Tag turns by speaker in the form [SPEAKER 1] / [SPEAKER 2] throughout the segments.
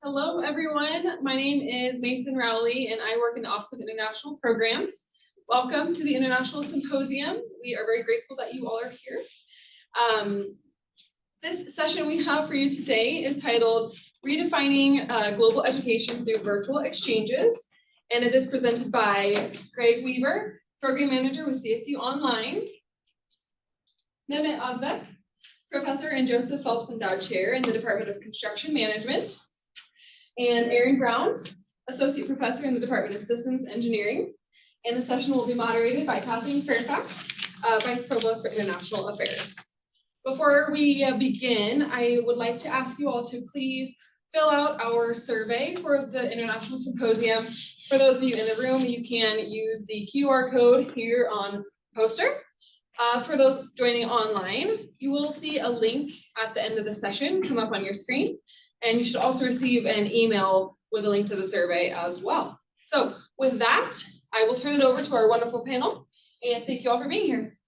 [SPEAKER 1] Hello, everyone. My name is Mason Rowley, and I work in the Office of International Programs. Welcome to the International Symposium. We are very grateful that you all are here. This session we have for you today is titled Redefining Global Education Through Virtual Exchanges, and it is presented by Craig Weaver, Program Manager with CSU Online, Mehmet Ozbek, Professor and Joseph Phelps Endowed Chair in the Department of Construction Management, and Aaron Brown, Associate Professor in the Department of Systems Engineering. And the session will be moderated by Kathleen Fairfax, Vice Provost for International Affairs. Before we begin, I would like to ask you all to please fill out our survey for the International Symposium. For those of you in the room, you can use the QR code here on the poster. For those joining online, you will see a link at the end of the session come up on your screen. And you should also receive an email with a link to the survey as well. So with that, I will turn it over to our wonderful panel, and thank you all for being here.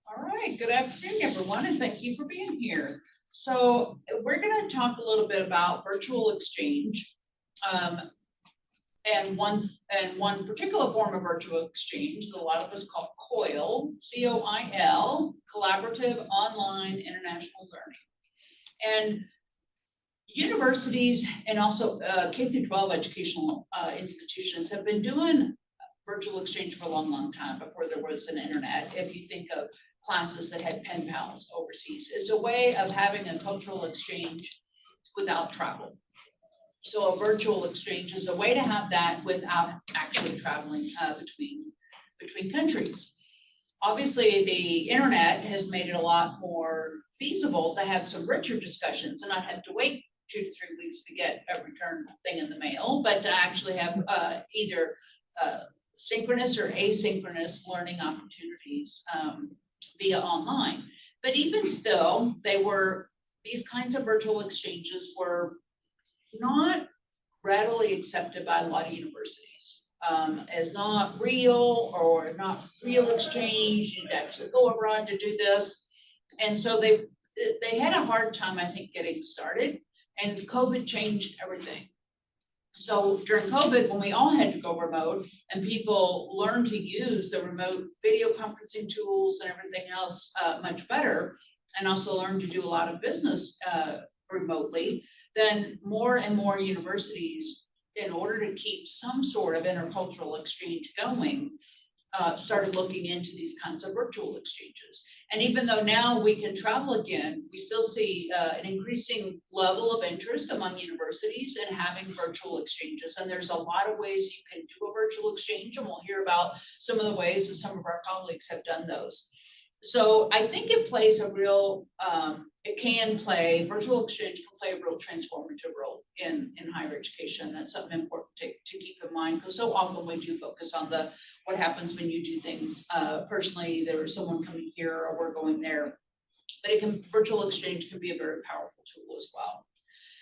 [SPEAKER 2] All right, good afternoon, everyone, and thank you for being here. So we're going to talk a little bit about virtual exchange, and one particular form of virtual exchange that a lot of us call COIL, C-O-I-L, Collaborative Online International Learning. And universities and also K-12 educational institutions have been doing virtual exchange for a long, long time before there was an internet. If you think of classes that had pen pals overseas, it's a way of having a cultural exchange without travel. So a virtual exchange is a way to have that without actually traveling between countries. Obviously, the internet has made it a lot more feasible to have some richer discussions and not have to wait 2 to 3 weeks to get a return thing in the mail, but to actually have either synchronous or asynchronous learning opportunities via online. But even still, these kinds of virtual exchanges were not readily accepted by a lot of universities as not real or not real exchange. You'd actually go abroad to do this. And so they had a hard time, I think, getting started. And COVID changed everything. So during COVID, when we all had to go remote and people learned to use the remote video conferencing tools and everything else much better, and also learned to do a lot of business remotely, then more and more universities, in order to keep some sort of intercultural exchange going, started looking into these kinds of virtual exchanges. And even though now we can travel again, we still see an increasing level of interest among universities in having virtual exchanges. And there's a lot of ways you can do a virtual exchange, and we'll hear about some of the ways that some of our colleagues have done those. So I think it plays a real, virtual exchange can play a real transformative role in higher education. That's something important to keep in mind, because so often we do focus on what happens when you do things personally. There's someone coming here or we're going there, but virtual exchange can be a very powerful tool as well.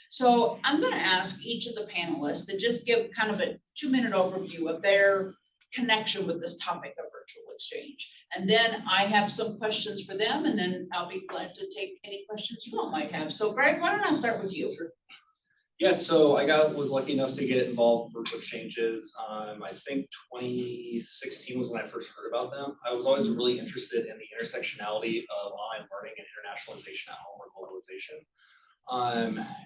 [SPEAKER 2] So I'm going to ask each of the panelists to just give kind of a 2-minute overview of their connection with this topic of virtual exchange. And then I have some questions for them, and then I'll be glad to take any questions you all might have. So Greg, why don't I start with you?
[SPEAKER 3] Yeah, so I was lucky enough to get involved with virtual exchanges. I think 2016 was when I first heard about them. I was always really interested in the intersectionality of online learning and internationalization at home or globalization.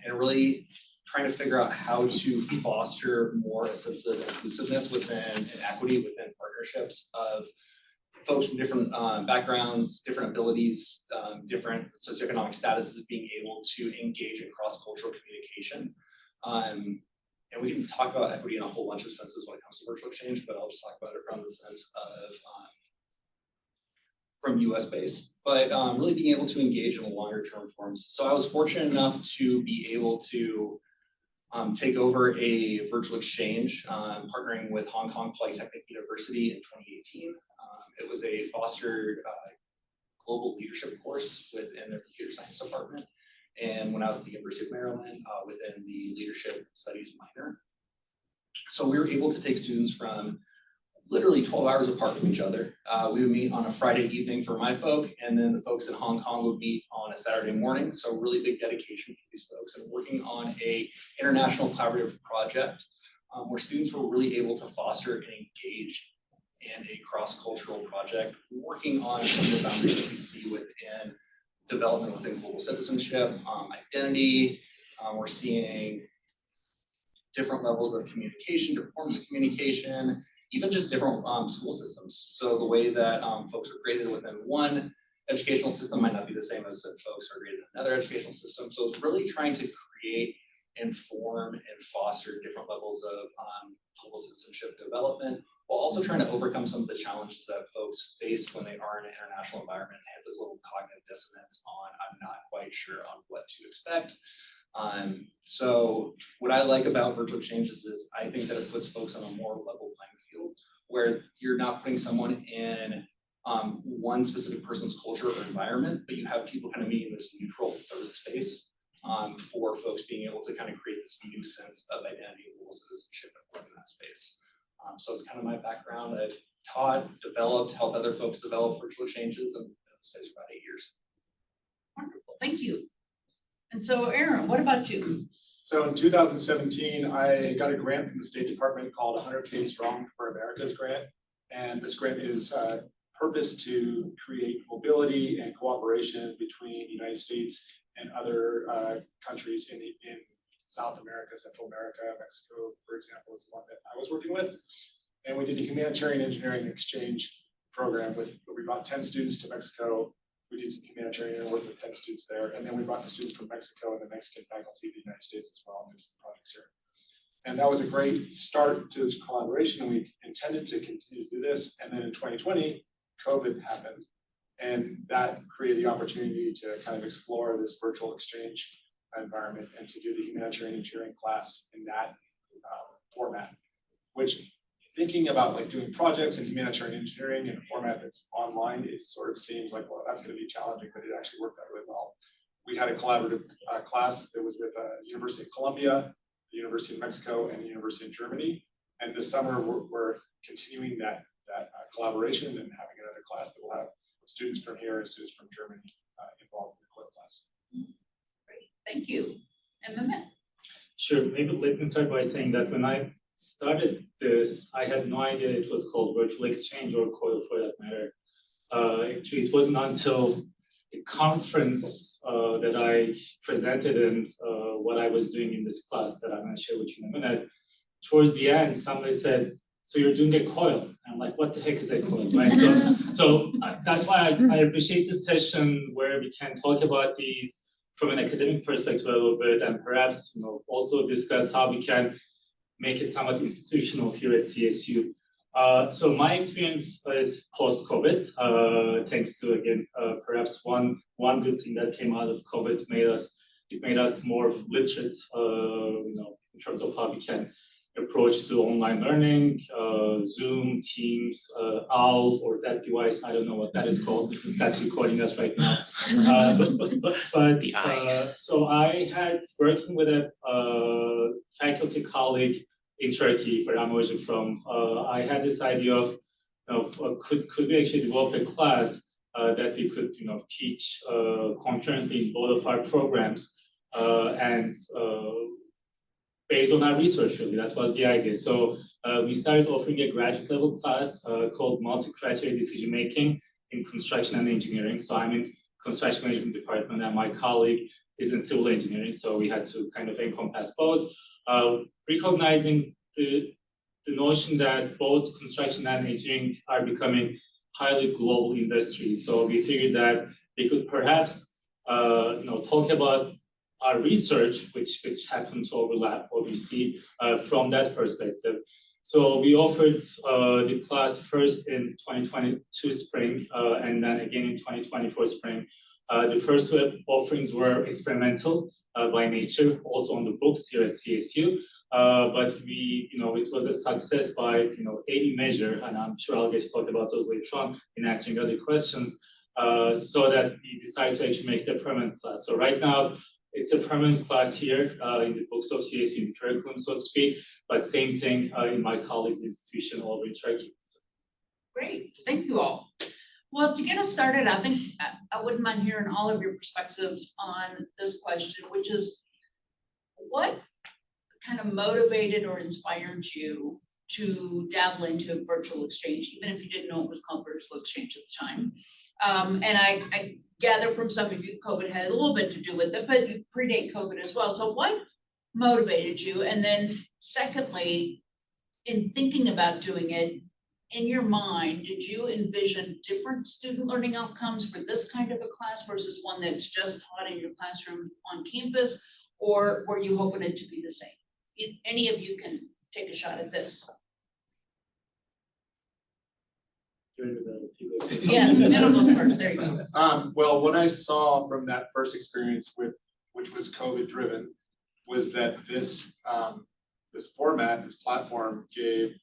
[SPEAKER 3] And really trying to figure out how to foster more a sense of inclusiveness within and equity within partnerships of folks from different backgrounds, different abilities, different socioeconomic statuses being able to engage in cross-cultural communication. And we can talk about equity in a whole bunch of senses when it comes to virtual exchange, but I'll just talk about it from the sense of from US based, but really being able to engage in the longer term forms. So I was fortunate enough to be able to take over a virtual exchange, partnering with Hong Kong Polytechnic University in 2018. It was a fostered global leadership course within their computer science department. And when I was at the University of Maryland, within the leadership studies minor. So we were able to take students from literally 12 hours apart from each other. We would meet on a Friday evening for my folk, and then the folks in Hong Kong would meet on a Saturday morning. So really big dedication for these folks, and working on a international collaborative project where students were really able to foster and engage in a cross-cultural project, working on some of the boundaries that we see within development within global citizenship, identity. We're seeing different levels of communication, different forms of communication, even just different school systems. So the way that folks are graded within one educational system might not be the same as if folks are graded in another educational system. So it's really trying to create, inform, and foster different levels of global citizenship development, while also trying to overcome some of the challenges that folks face when they are in an international environment and have this little cognitive dissonance on, I'm not quite sure on what to expect. So what I like about virtual exchanges is I think that it puts folks on a more level playing field where you're not putting someone in one specific person's culture or environment, but you have people kind of meeting this neutral third space for folks being able to kind of create this new sense of identity and global citizenship in that space. So it's kind of my background. I've taught, developed, helped other folks develop virtual exchanges, and it's been about 8 years.
[SPEAKER 2] Wonderful, thank you. And so Aaron, what about you?
[SPEAKER 4] So in 2017, I got a grant from the State Department called 100K Strong for America's grant. And this grant is purposed to create mobility and cooperation between the United States and other countries in South America, Central America, Mexico, for example, is the one that I was working with. And we did a humanitarian engineering exchange program we brought 10 students to Mexico. We did some humanitarian work with 10 students there. And then we brought the students from Mexico and the Mexican faculty of the United States as well, and did some projects here. And that was a great start to this collaboration, and we intended to continue to do this. And then in 2020, COVID happened, and that created the opportunity to kind of explore this virtual exchange environment and to do the humanitarian engineering class in that format, which, thinking about like doing projects in humanitarian engineering in a format that's online, it sort of seems like, well, that's going to be challenging, but it actually worked out really well. We had a collaborative class that was with University of Columbia, the University of Mexico, and the University of Germany. And this summer, we're continuing that collaboration and having another class that will have students from here and students from Germany involved in the COIL class.
[SPEAKER 2] Great, thank you. And Mehmet?
[SPEAKER 5] Sure, maybe let me start by saying that when I started this, I had no idea it was called virtual exchange or COIL for that matter. Actually, it wasn't until a conference that I presented and what I was doing in this class that I'm going to share with you in a minute. Towards the end, somebody said, "So you're doing a COIL?" And I'm like, "What the heck is a COIL?" Right? So that's why I appreciate this session where we can talk about these from an academic perspective a little bit, and perhaps also discuss how we can make it somewhat institutional here at CSU. So my experience is post-COVID, thanks to, again, perhaps one good thing that came out of COVID it made us more literate, in terms of how we can approach to online learning, Zoom, Teams, OWL, or that device, I don't know what that is called, that's recording us right now. So I had, working with a faculty colleague in Turkey, where I'm originally from, I had this idea of, could we actually develop a class that we could, teach concurrently in both of our programs, and based on our research, really, that was the idea. So we started offering a graduate level class called Multi-Criteria Decision Making in Construction and Engineering. So I'm in Construction Management Department, and my colleague is in Civil Engineering. So we had to kind of encompass both. Recognizing the notion that both construction and engineering are becoming highly global industries. So we figured that we could perhaps talk about our research, which happened to overlap what we see from that perspective. So we offered the class first in 2022 spring, and then again in 2024 spring. The first two offerings were experimental by nature, also on the books here at CSU. But it was a success by 80 measure, and I'm sure I'll get to talk about those later on in answering other questions. So that we decided to actually make it a permanent class. So right now, it's a permanent class here in the books of CSU, in the curriculum, so to speak, but same thing in my colleague's institution over in Turkey.
[SPEAKER 2] Great, thank you all. Well, to get us started, I think I wouldn't mind hearing all of your perspectives on this question, which is what kind of motivated or inspired you to dabble into virtual exchange, even if you didn't know it was called virtual exchange at the time? And I gather from some of you, COVID had a little bit to do with it, but you predate COVID as well. So what motivated you? And then secondly, in thinking about doing it, in your mind, did you envision different student learning outcomes for this kind of a class versus one that's just taught in your classroom on campus? Or were you hoping it to be the same? If any of you can take a shot at this. Yeah, the middle goes first, there you go.
[SPEAKER 4] Well, what I saw from that first experience which was COVID driven, was that this format, this platform gave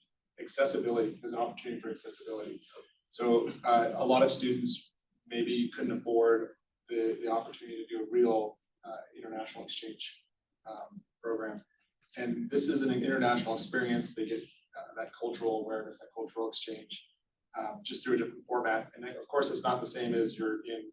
[SPEAKER 4] accessibility. There's an opportunity for accessibility. So a lot of students maybe couldn't afford the opportunity to do a real international exchange program. And this is an international experience. They get that cultural awareness, that cultural exchange, just through a different format. And of course, it's not the same as you're in,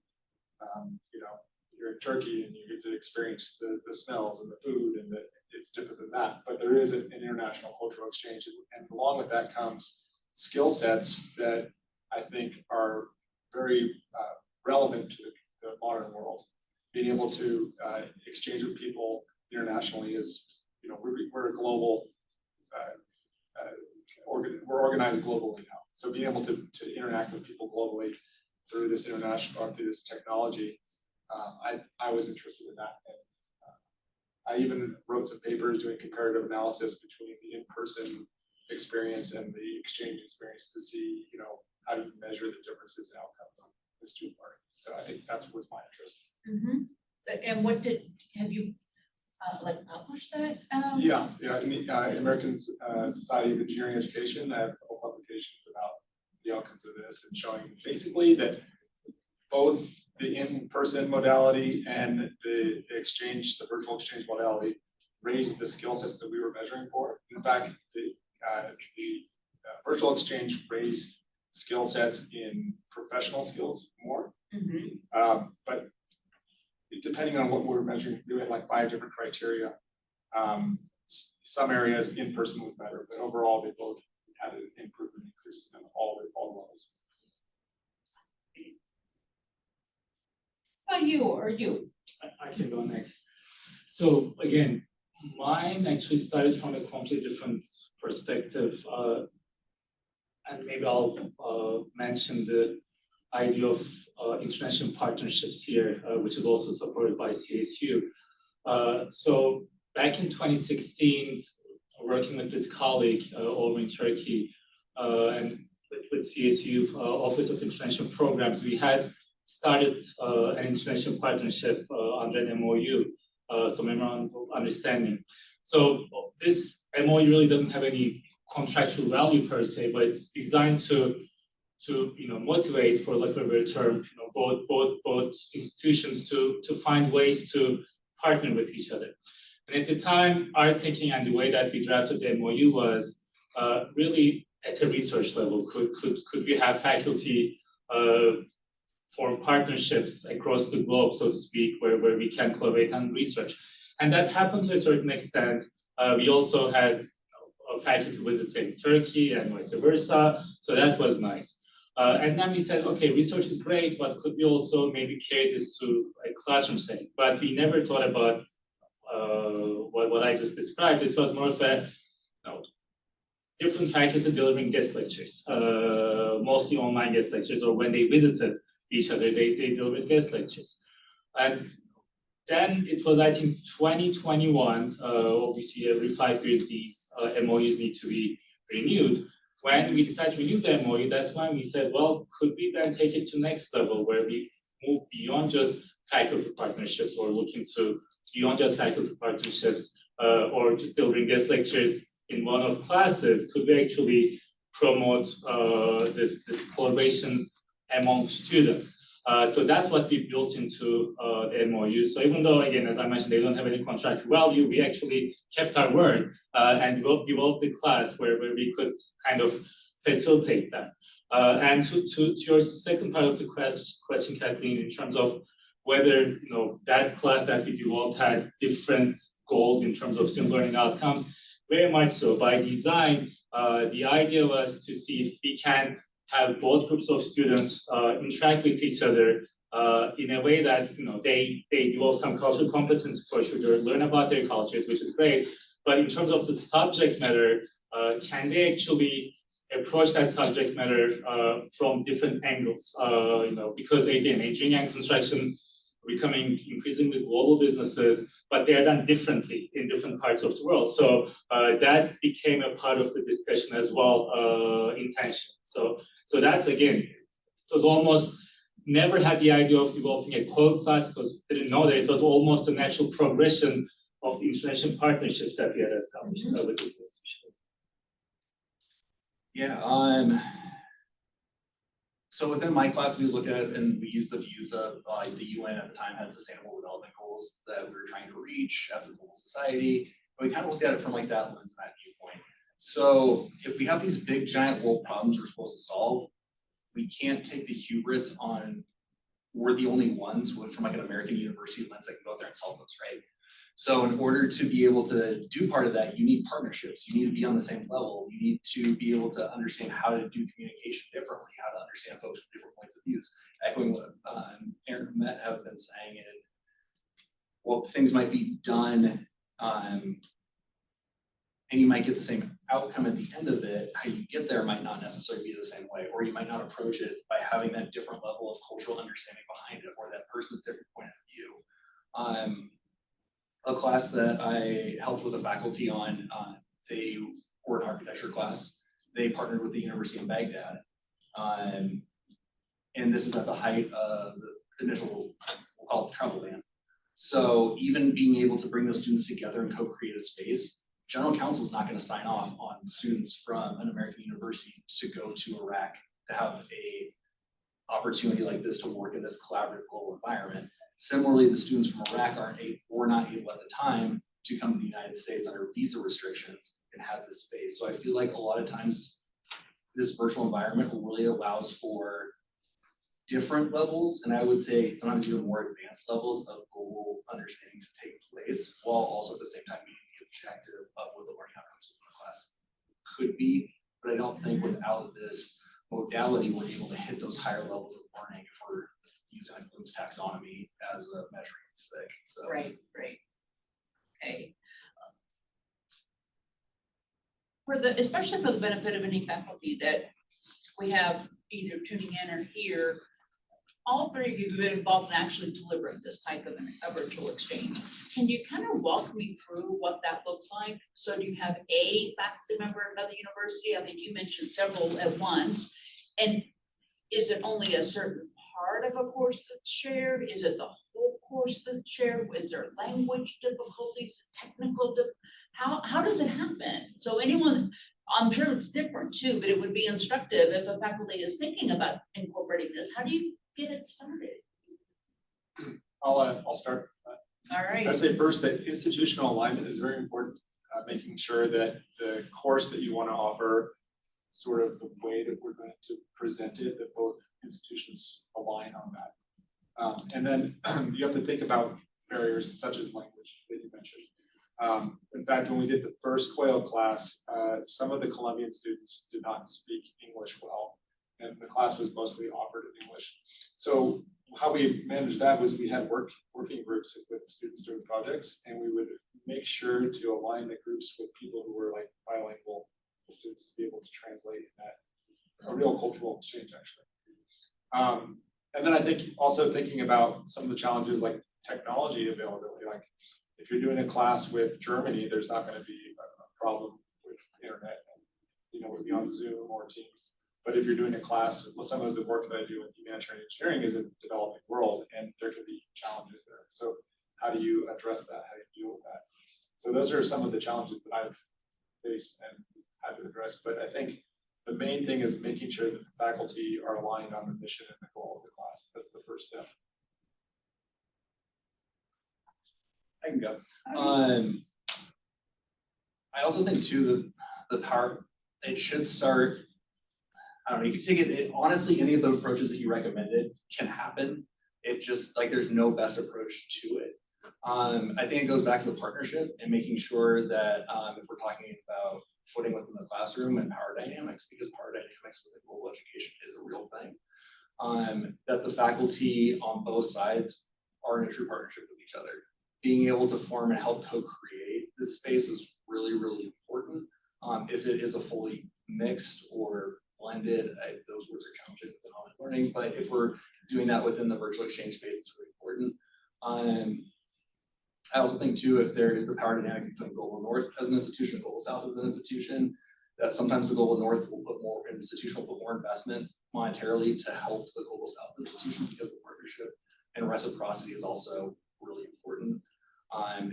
[SPEAKER 4] you're in Turkey and you get to experience the smells and the food, and it's different than that. But there is an international cultural exchange, and along with that comes skill sets that I think are very relevant to the modern world. Being able to exchange with people internationally is, we're a global, we're organized globally now. So being able to interact with people globally through this international, or through this technology, I was interested in that. And, I even wrote some papers doing comparative analysis between the in-person experience and the exchange experience to see, how do you measure the differences in outcomes in student learning. So I think that's what's my interest.
[SPEAKER 2] Mm-hmm. And what have you published that?
[SPEAKER 4] Yeah, in the American Society of Engineering Education, I have a couple publications about the outcomes of this and showing basically that both the in-person modality and the exchange, the virtual exchange modality, raised the skill sets that we were measuring for. In fact, the virtual exchange raised skill sets in professional skills more.
[SPEAKER 2] Mm-hmm.
[SPEAKER 4] But depending on what we're measuring, we had like 5 different criteria. Some areas in-person was better, but overall they both had an improvement increase in all levels.
[SPEAKER 2] You?
[SPEAKER 5] I can go next. So again, mine actually started from a completely different perspective. And maybe I'll mention the idea of international partnerships here, which is also supported by CSU. So back in 2016, working with this colleague over in Turkey and with CSU Office of International Programs, we had started an international partnership under an MOU, so Memorandum of Understanding. So this MOU really doesn't have any contractual value per se, but it's designed to motivate, for lack of a better term, both institutions to find ways to partner with each other. And at the time, our thinking and the way that we drafted the MOU was really at a research level. Could we have faculty form partnerships across the globe, so to speak, where we can collaborate on research? And that happened to a certain extent. We also had faculty visiting Turkey and vice versa, so that was nice. And then we said, okay, research is great, but could we also maybe carry this to a classroom setting? But we never thought about what I just described. It was more of a different faculty delivering guest lectures, mostly online guest lectures, or when they visited each other, they delivered guest lectures. And then it was, I think, 2021, obviously every 5 years these MOUs need to be renewed. When we decided to renew the MOU, that's when we said, well, could we then take it to next level where we move beyond just faculty partnerships, or looking to beyond just faculty partnerships, or just delivering guest lectures in one of classes? Could we actually promote this collaboration among students? So that's what we built into the MOU. So even though, again, as I mentioned, they don't have any contractual value, we actually kept our word and developed the class where we could kind of facilitate that. And to your second part of the question, Kathleen, in terms of whether that class that we developed had different goals in terms of student learning outcomes, very much so. By design, the idea was to see if we can have both groups of students interact with each other in a way that they develop some cultural competence for sure, they learn about their cultures, which is great. But in terms of the subject matter, can they actually approach that subject matter from different angles? Because again, engineering and construction becoming increasingly global businesses, but they are done differently in different parts of the world. So that became a part of the discussion as well, intention. So that's again, it was almost never had the idea of developing a core class because we didn't know that it was almost a natural progression of the international partnerships that we had established with this institution.
[SPEAKER 3] Yeah, so within my class, we looked at and we used the views of the UN at the time had Sustainable Development Goals that we were trying to reach as a global society. But we kind of looked at it from like that lens, that viewpoint. So if we have these big giant world problems we're supposed to solve, we can't take the hubris on we're the only ones from like an American university lens that can go out there and solve those, right? So in order to be able to do part of that, you need partnerships. You need to be on the same level. You need to be able to understand how to do communication differently, how to understand folks from different points of views. Echoing what Aaron and Matt have been saying, and well, things might be done, and you might get the same outcome at the end of it. How you get there might not necessarily be the same way, or you might not approach it by having that different level of cultural understanding behind it, or that person's different point of view. A class that I helped with the faculty on, they were an architecture class. They partnered with the University of Baghdad. And this is at the height of the initial, we'll call it travel ban. So even being able to bring those students together and co-create a space, General Counsel is not going to sign off on students from an American university to go to Iraq to have a opportunity like this to work in this collaborative global environment. Similarly, the students from Iraq were not able at the time to come to the United States under visa restrictions and have this space. So I feel like a lot of times this virtual environment really allows for different levels, and I would say sometimes even more advanced levels of global understanding to take place, while also at the same time meeting the objective of what the learning outcomes of the class could be. But I don't think without this modality, we're able to hit those higher levels of learning if we're using like Bloom's taxonomy as a measuring stick. So
[SPEAKER 2] Right. Okay. Especially for the benefit of any faculty that we have either tuning in or here, all three of you have been involved in actually delivering this type of a virtual exchange. Can you kind of walk me through what that looks like? So do you have a faculty member at another university? I think you mentioned several at once. And is it only a certain part of a course that's shared? Is it the whole course that's shared? Is there language difficulties, technical how does it happen? So anyone, I'm sure it's different too, but it would be instructive if a faculty is thinking about incorporating this. How do you get it started?
[SPEAKER 4] I'll start.
[SPEAKER 2] All right.
[SPEAKER 4] I'd say first that institutional alignment is very important. Making sure that the course that you want to offer, sort of the way that we're going to present it, that both institutions align on that. And then you have to think about barriers such as language that you mentioned. In fact, when we did the first COIL class, some of the Colombian students did not speak English well, and the class was mostly offered in English. So how we managed that was we had working groups with students doing projects, and we would make sure to align the groups with people who were like bilingual students to be able to translate that, a real cultural exchange actually. And then I think also thinking about some of the challenges like technology availability, like if you're doing a class with Germany, there's not going to be a problem with internet, and, it would be on Zoom or Teams. But if you're doing a class, well, some of the work that I do in humanitarian engineering is in the developing world, and there can be challenges there. So how do you address that? How do you deal with that? So those are some of the challenges that I've faced and had to address. But I think the main thing is making sure that the faculty are aligned on the mission and the goal of the class. That's the first step.
[SPEAKER 3] I can go. I also think too that the power, it should start I don't know, you can take honestly, any of the approaches that you recommended can happen. It just, like, there's no best approach to it. I think it goes back to the partnership and making sure that, if we're talking about footing within the classroom and power dynamics, because power dynamics within global education is a real thing, that the faculty on both sides are in a true partnership with each other. Being able to form and help co-create this space is really, really important. If it is a fully mixed or blended, those words are challenging within online learning, but if we're doing that within the virtual exchange space, it's really important. I also think too, if there is the power dynamic between Global North as an institution and Global South as an institution, that sometimes the Global North will put more investment monetarily to help the Global South institution, because the partnership and reciprocity is also really important.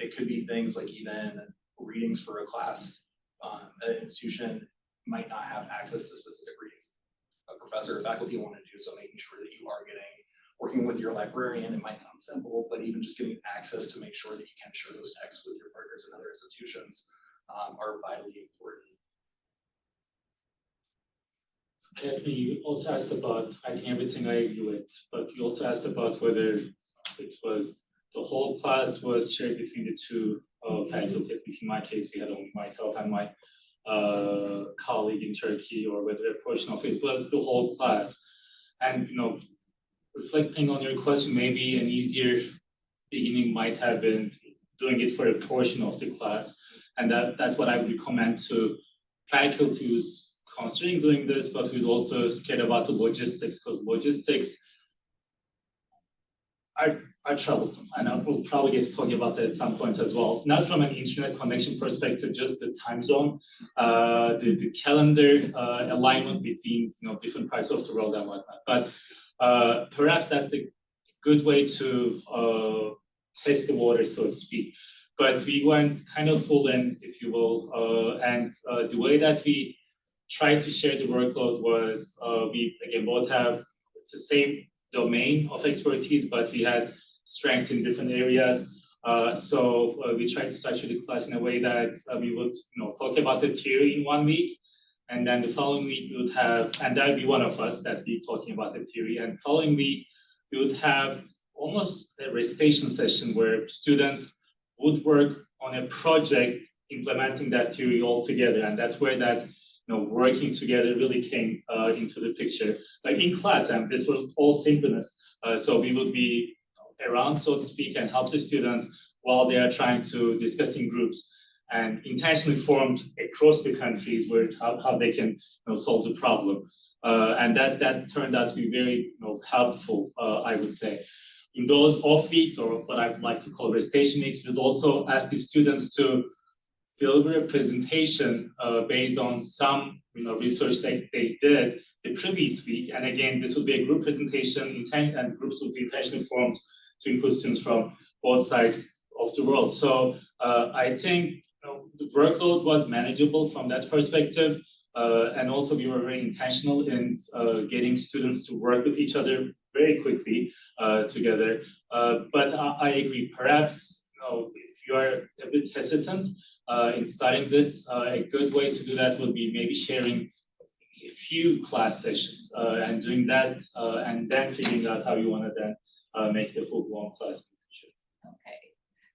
[SPEAKER 3] It could be things like even readings for a class. An institution might not have access to specific readings. A professor or faculty want to do so, making sure that you are working with your librarian. It might sound simple, but even just getting access to make sure that you can share those texts with your partners and other institutions are vitally important.
[SPEAKER 5] So Kathleen, you also asked about, I think everything I agree with, but you also asked about whether it was the whole class was shared between the two faculty. At least in my case, we had only myself and my colleague in Turkey, or whether a portion of it was the whole class. And reflecting on your question, maybe an easier beginning might have been doing it for a portion of the class. And that's what I would recommend to faculty who's considering doing this, but who's also scared about the logistics, because logistics are troublesome. And we'll probably get to talk about that at some point as well. Not from an internet connection perspective, just the time zone, the calendar alignment between different parts of the world and whatnot. But perhaps that's a good way to test the water, so to speak. But we went kind of full in, if you will, and the way that we tried to share the workload was we again both have it's the same domain of expertise, but we had strengths in different areas. So we tried to structure the class in a way that we would talk about the theory in 1 week, and then the following week we would have, and that would be one of us that be talking about the theory, and following week we would have almost a recitation session where students would work on a project implementing that theory all together, and that's where that working together really came into the picture, like in class, and this was all synchronous. So we would be around, so to speak, and help the students while they are trying to discuss in groups, and intentionally formed across the countries where how they can solve the problem, and that turned out to be very helpful, I would say. In those off weeks, or what I like to call recitation weeks, we'd also ask the students to deliver a presentation based on some research that they did the previous week. And again, this would be a group presentation, and groups would be intentionally formed to include students from both sides of the world. So I think the workload was manageable from that perspective. And also we were very intentional in getting students to work with each other very quickly together. But I agree, perhaps if you are a bit hesitant in starting this, a good way to do that would be maybe sharing a few class sessions and doing that, and then figuring out how you want to then make the full-blown class in the future.
[SPEAKER 2] Okay.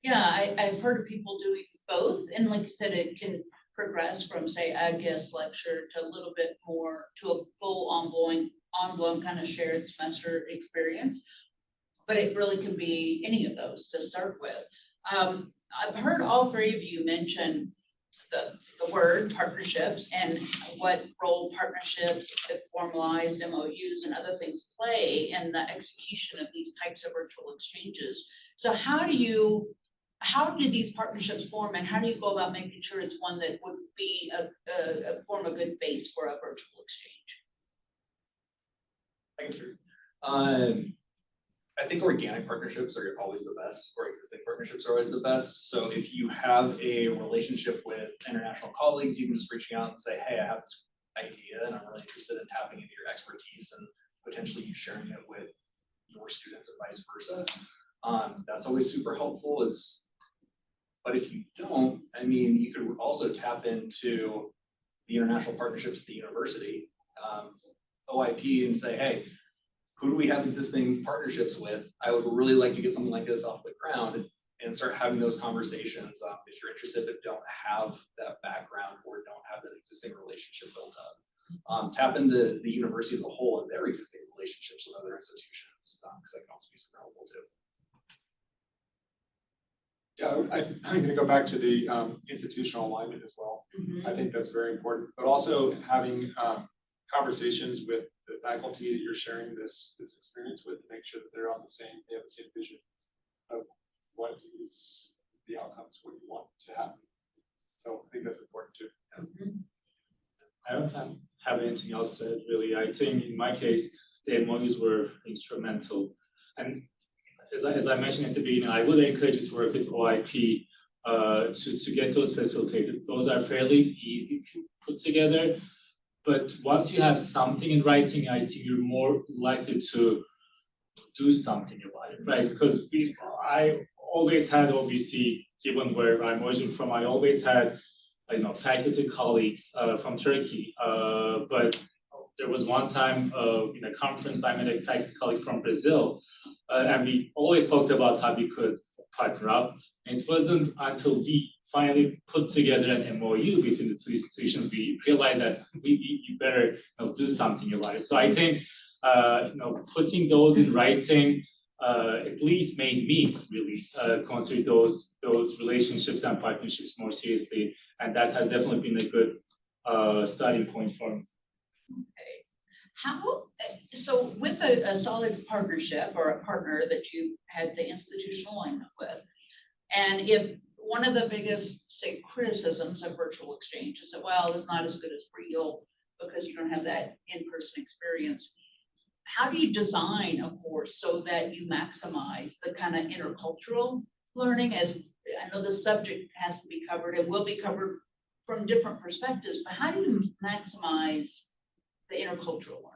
[SPEAKER 2] Yeah, I've heard of people doing both, and like you said, it can progress from, say, a guest lecture to a little bit more to a full ongoing kind of shared semester experience. But it really can be any of those to start with. I've heard all three of you mention the word partnerships and what role partnerships, formalized MOUs and other things play in the execution of these types of virtual exchanges. So how did these partnerships form, and how do you go about making sure it's one that would be form a good base for a virtual exchange?
[SPEAKER 3] Thanks, Drew. I think organic partnerships are always the best, or existing partnerships are always the best. So if you have a relationship with international colleagues, you can just reaching out and say, hey, I have this idea and I'm really interested in tapping into your expertise and potentially you sharing it with your students and vice versa. That's always super helpful. But if you don't, I mean, you could also tap into the international partnerships at the university. OIP and say, hey, who do we have existing partnerships with? I would really like to get something like this off the ground and start having those conversations. If you're interested but don't have that background or don't have that existing relationship built up. Tap into the university as a whole and their existing relationships with other institutions, because that can also be super helpful too.
[SPEAKER 4] Yeah, I'm gonna go back to the institutional alignment as well. I think that's very important, but also having conversations with the faculty that you're sharing this experience with to make sure that they have the same vision of what is the outcomes, what you want to happen. So I think that's important too.
[SPEAKER 5] I don't have anything else to add, really. I think in my case, the MOUs were instrumental. And as I mentioned at the beginning, I would encourage you to work with OIP to get those facilitated. Those are fairly easy to put together. But once you have something in writing, I think you're more likely to do something about it, right? Because I always had, obviously, given where I'm originally from, I always had faculty colleagues from Turkey, but there was one time in a conference I met a faculty colleague from Brazil, and we always talked about how we could partner up. And it wasn't until we finally put together an MOU between the two institutions we realized that we better do something about it. So I think putting those in writing at least made me really consider those relationships and partnerships more seriously, and that has definitely been a good starting point for me.
[SPEAKER 2] So with a solid partnership or a partner that you had the institutional alignment with, and if one of the biggest, say, criticisms of virtual exchange is that, well, it's not as good as real because you don't have that in-person experience. How do you design a course so that you maximize the kind of intercultural learning? As I know the subject has to be covered, it will be covered from different perspectives, but how do you maximize the intercultural learning?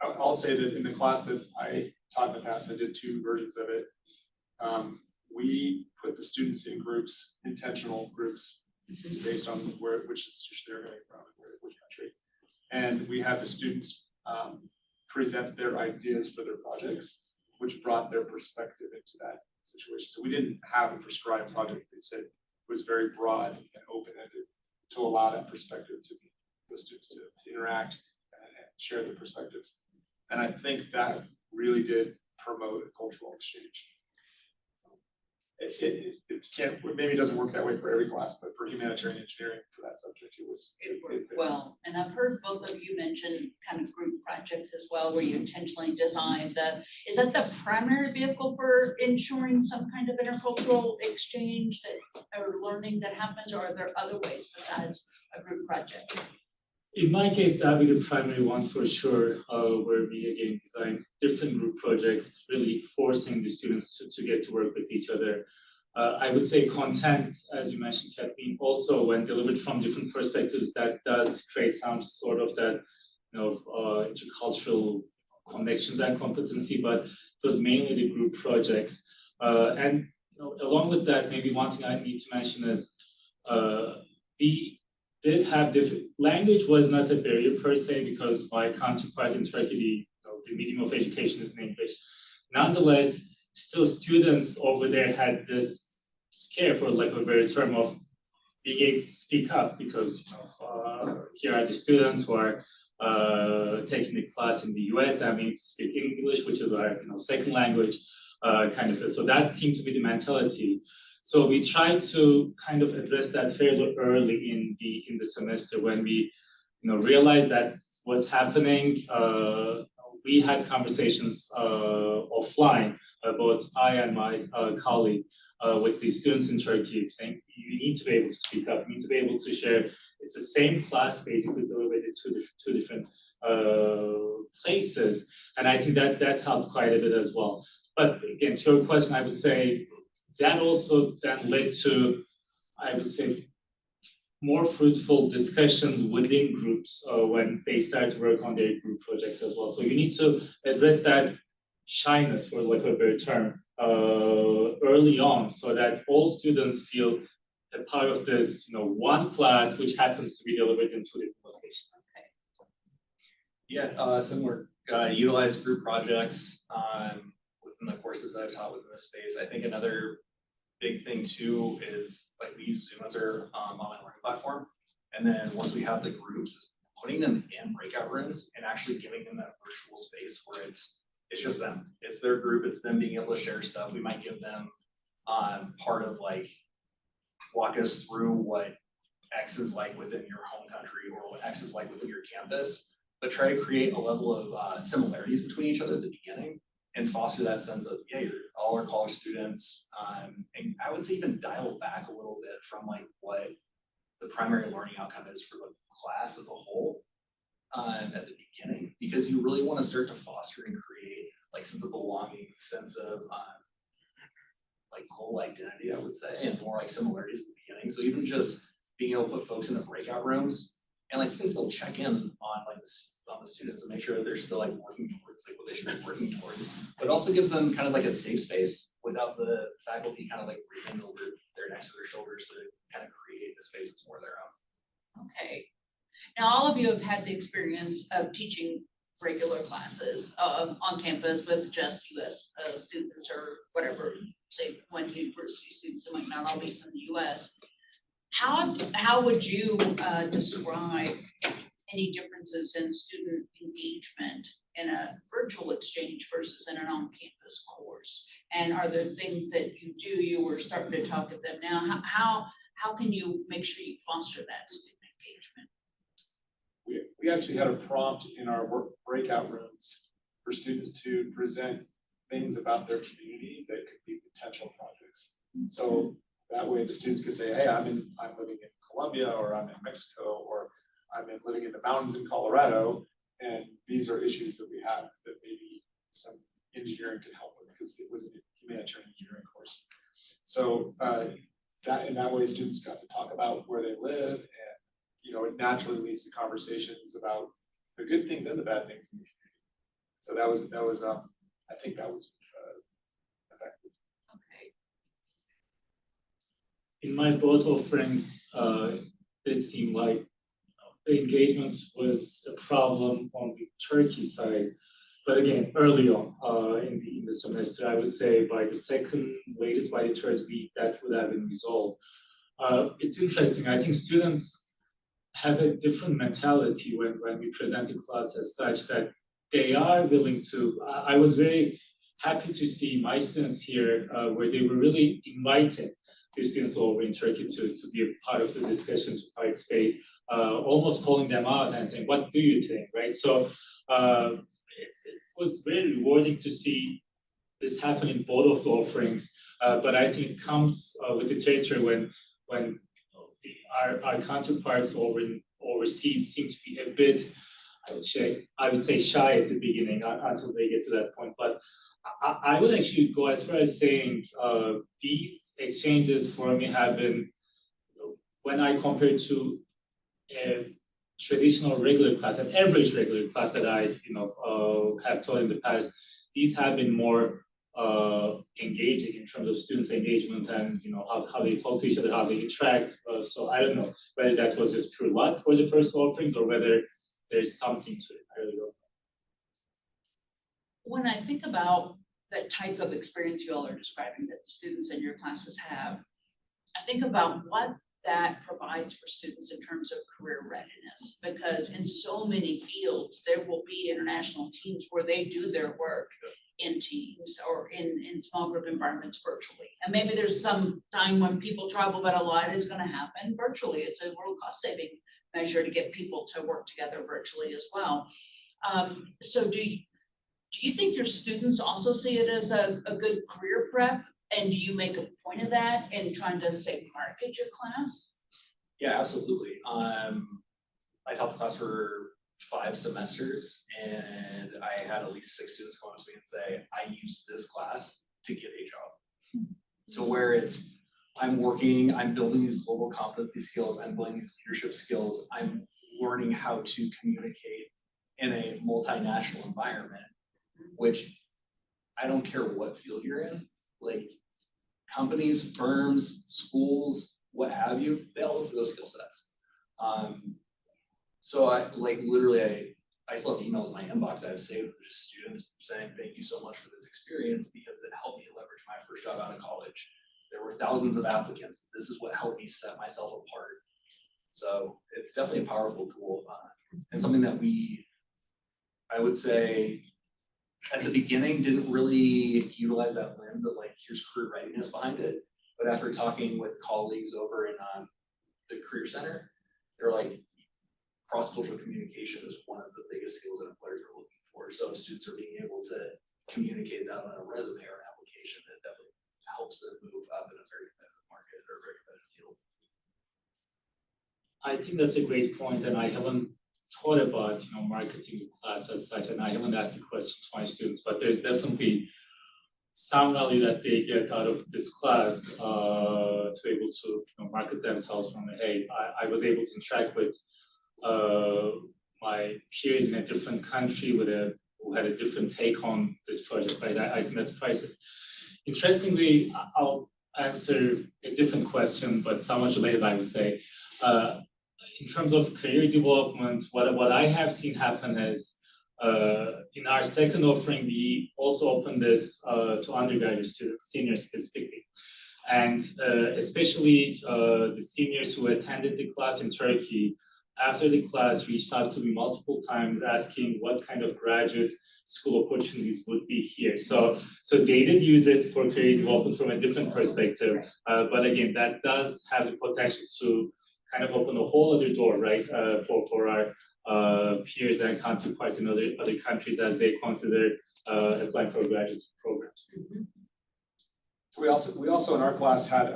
[SPEAKER 4] I'll say that in the class that I taught in the past, I did 2 versions of it. We put the students in groups, intentional groups, based on which institution they're going from and which country. And we had the students present their ideas for their projects, which brought their perspective into that situation. So we didn't have a prescribed project. They said it was very broad and open-ended to allow that perspective to be the students to interact and share their perspectives. And I think that really did promote a cultural exchange. It can't, maybe it doesn't work that way for every class, but for humanitarian engineering, for that subject, it
[SPEAKER 2] worked well. And I've heard both of you mention kind of group projects as well, where you intentionally design is that the primary vehicle for ensuring some kind of intercultural exchange or learning that happens, or are there other ways besides a group project?
[SPEAKER 5] In my case, that would be the primary one for sure, where we again design different group projects, really forcing the students to get to work with each other. I would say content, as you mentioned, Kathleen, also when delivered from different perspectives, that does create some sort of that, intercultural connections and competency, but it was mainly the group projects. And along with that, maybe one thing I need to mention is we did have different language was not a barrier per se, because my counterpart in Turkey, the medium of education is in English. Nonetheless, still students over there had this scare, for lack of a better term, of being able to speak up, because here are the students who are taking the class in the US and need to speak English, which is our second language, kind of. So that seemed to be the mentality. So we tried to kind of address that fairly early in the semester when we realized that's what's happening. We had conversations offline, both I and my colleague, with the students in Turkey, saying you need to be able to speak up, you need to be able to share. It's the same class basically delivered in two different places, and I think that helped quite a bit as well. But again, to your question, I would say that also then led to, I would say, more fruitful discussions within groups when they start to work on their group projects as well. So you need to address that shyness, for lack of a better term, early on, so that all students feel a part of this, one class which happens to be delivered in 2 different locations.
[SPEAKER 3] Yeah, similar, utilize group projects, within the courses that I've taught within this space. I think another big thing too is like we use Zoom as our online learning platform. And then once we have the groups, is putting them in breakout rooms and actually giving them that virtual space where it's just them. It's their group, it's them being able to share stuff. We might give them part of like walk us through what X is like within your home country or what X is like within your campus, but try to create a level of similarities between each other at the beginning and foster that sense of, yeah, you're all our college students. And I would say even dial back a little bit from like what the primary learning outcome is for the class as a whole at the beginning, because you really want to start to foster and create like sense of belonging, sense of like whole identity, I would say, and more like similarities at the beginning. So even just being able to put folks in the breakout rooms and like you can still check in on like on the students and make sure that they're still like working towards like what they should be working towards, but it also gives them kind of like a safe space without the faculty kind of like breathing over their necks to their shoulders to kind of create a space that's more their own.
[SPEAKER 2] Okay. Now, all of you have had the experience of teaching regular classes on campus with just US students or whatever, say, went to university students that might not all be from the US. How would you describe any differences in student engagement in a virtual exchange versus in an on-campus course? And are there things that you do? You were starting to talk at them now. How can you make sure you foster that student engagement?
[SPEAKER 4] We actually had a prompt in our breakout rooms for students to present things about their community that could be potential projects. So that way the students could say, hey, I'm living in Colombia, or I'm in Mexico, or I'm living in the mountains in Colorado, and these are issues that we have that maybe some engineering could help with, because it was a humanitarian engineering course. So in that way, students got to talk about where they live, and it naturally leads to conversations about the good things and the bad things in the community. So that was I think that was effective.
[SPEAKER 2] Okay.
[SPEAKER 5] In my both offerings, it seemed like the engagement was a problem on the Turkey side. But again, early on in the semester, I would say by the second, latest by the third week, that would have been resolved. It's interesting. I think students have a different mentality when we present the class as such, that they are willing to. I was very happy to see my students here where they were really inviting the students over in Turkey to be a part of the discussion, to participate, almost calling them out and saying, what do you think, right? So it was very rewarding to see this happen in both of the offerings, but I think it comes with the territory when our counterparts overseas seem to be a bit, I would say shy at the beginning until they get to that point. But I would actually go as far as saying these exchanges for me have been, when I compare to a traditional regular class, an average regular class that I have taught in the past, these have been more engaging in terms of students' engagement and how they talk to each other, how they interact. So I don't know whether that was just pure luck for the first offerings or whether there's something to it. I really don't know.
[SPEAKER 2] When I think about that type of experience you all are describing that the students in your classes have, I think about what that provides for students in terms of career readiness, because in so many fields, there will be international teams where they do their work in teams or in small group environments virtually. And maybe there's some time when people travel, but a lot is going to happen virtually. It's a real cost saving measure to get people to work together virtually as well. So do you think your students also see it as a good career prep? And do you make a point of that in trying to, say, market your class?
[SPEAKER 3] Yeah, absolutely. I taught the class for 5 semesters, and I had at least 6 students come up to me and say, I use this class to get a job. To where I'm building these global competency skills, I'm building these leadership skills, I'm learning how to communicate in a multinational environment, which I don't care what field you're in, like companies, firms, schools, what have you, they all look for those skill sets. So I like literally I still have emails in my inbox that I've saved from just students saying, thank you so much for this experience because it helped me leverage my first job out of college. There were thousands of applicants. This is what helped me set myself apart. So it's definitely a powerful tool and something that I would say, at the beginning didn't really utilize that lens of like, here's career readiness behind it. But after talking with colleagues over in the Career Center, they're like, cross-cultural communication is one of the biggest skills that employers are looking for. So if students are being able to communicate that on a resume or an application, it definitely helps them move up in a very competitive market or a very competitive field.
[SPEAKER 5] I think that's a great point, and I haven't taught about marketing class as such, and I haven't asked the question to my students, but there's definitely some value that they get out of this class to able to market themselves from hey, I was able to interact with my peers in a different country who had a different take on this project, right? I think that's priceless. Interestingly, I'll answer a different question, but somewhat related, I would say. In terms of career development, what I have seen happen is in our second offering, we also opened this to undergraduate students, seniors specifically. And especially the seniors who attended the class in Turkey, after the class reached out to me multiple times asking what kind of graduate school opportunities would be here. So they did use it for career development from a different perspective. But again, that does have the potential to kind of open a whole other door, right, for our peers and counterparts in other countries as they consider applying for graduate programs.
[SPEAKER 4] So we also in our class had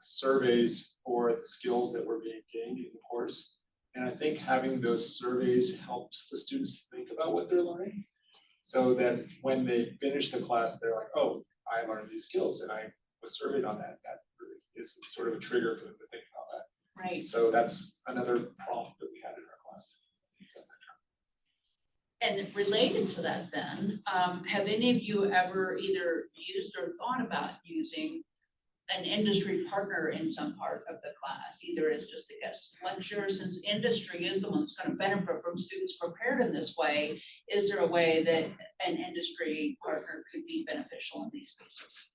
[SPEAKER 4] surveys for the skills that were being gained in the course. And I think having those surveys helps the students think about what they're learning. So that when they finish the class, they're like, oh, I learned these skills and I was surveyed on that. That really is sort of a trigger for them to think about that.
[SPEAKER 2] Right.
[SPEAKER 4] So that's another prompt that we had in our class.
[SPEAKER 2] And related to that then, have any of you ever either used or thought about using an industry partner in some part of the class, either as just a guest lecturer, since industry is the one that's going to benefit from students prepared in this way? Is there a way that an industry partner could be beneficial in these spaces?